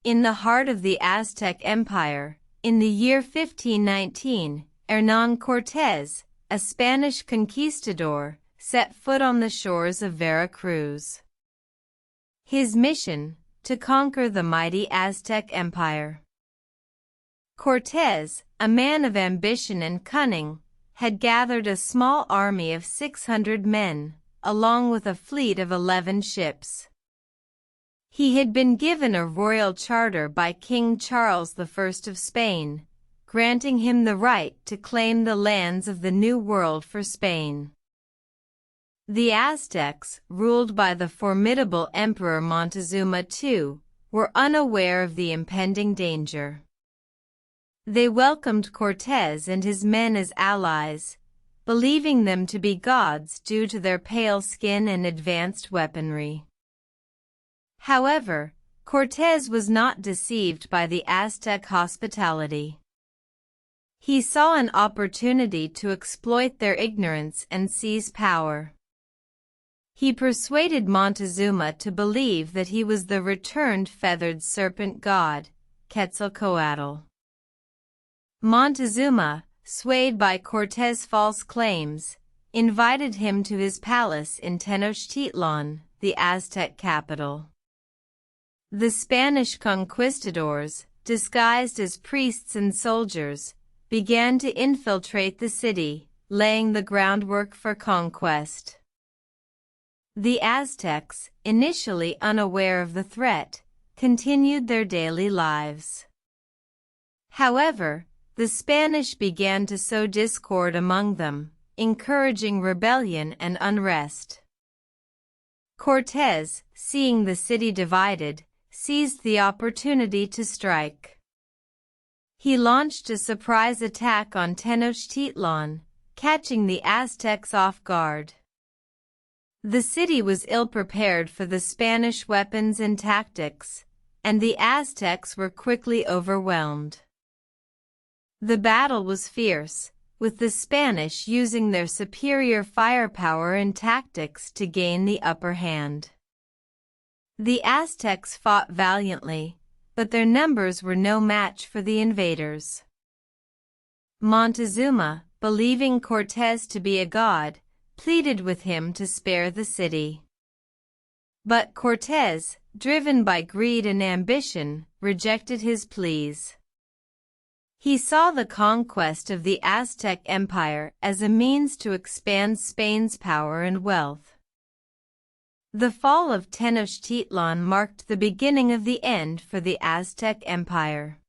In the heart of the Aztec Empire, in the year 1519, Hernán Cortés, a Spanish conquistador, set foot on the shores of Veracruz. His mission, to conquer the mighty Aztec Empire. Cortés, a man of ambition and cunning, had gathered a small army of 600 men, along with a fleet of 11 ships. He had been given a royal charter by King Charles I of Spain, granting him the right to claim the lands of the New World for Spain. The Aztecs, ruled by the formidable Emperor Montezuma II, were unaware of the impending danger. They welcomed Cortés and his men as allies, believing them to be gods due to their pale skin and advanced weaponry. However, Cortés was not deceived by the Aztec hospitality. He saw an opportunity to exploit their ignorance and seize power. He persuaded Montezuma to believe that he was the returned feathered serpent god, Quetzalcoatl. Montezuma, swayed by Cortés' false claims, invited him to his palace in Tenochtitlan, the Aztec capital. The Spanish conquistadors, disguised as priests and soldiers, began to infiltrate the city, laying the groundwork for conquest. The Aztecs, initially unaware of the threat, continued their daily lives. However, the Spanish began to sow discord among them, encouraging rebellion and unrest. Cortés, seeing the city divided, seized the opportunity to strike. He launched a surprise attack on Tenochtitlan, catching the Aztecs off guard. The city was ill-prepared for the Spanish weapons and tactics, and the Aztecs were quickly overwhelmed. The battle was fierce, with the Spanish using their superior firepower and tactics to gain the upper hand. The Aztecs fought valiantly, but their numbers were no match for the invaders. Montezuma, believing Cortés to be a god, pleaded with him to spare the city. But Cortés, driven by greed and ambition, rejected his pleas. He saw the conquest of the Aztec Empire as a means to expand Spain's power and wealth. The fall of Tenochtitlan marked the beginning of the end for the Aztec Empire.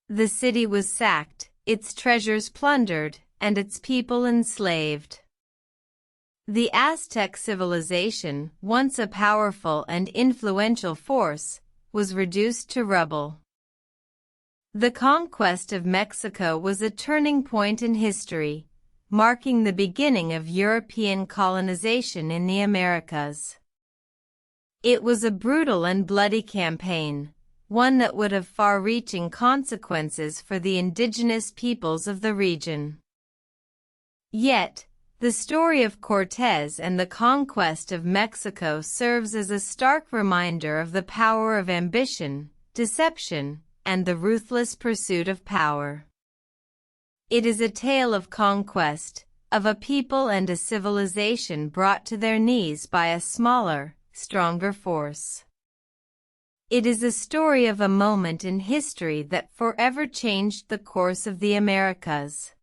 The city was sacked, its treasures plundered, and its people enslaved. The Aztec civilization, once a powerful and influential force, was reduced to rubble. The conquest of Mexico was a turning point in history, marking the beginning of European colonization in the Americas. It was a brutal and bloody campaign, one that would have far-reaching consequences for the indigenous peoples of the region. Yet, the story of Cortés and the conquest of Mexico serves as a stark reminder of the power of ambition, deception, and the ruthless pursuit of power. It is a tale of conquest, of a people and a civilization brought to their knees by a smaller, stronger force. It is a story of a moment in history that forever changed the course of the Americas.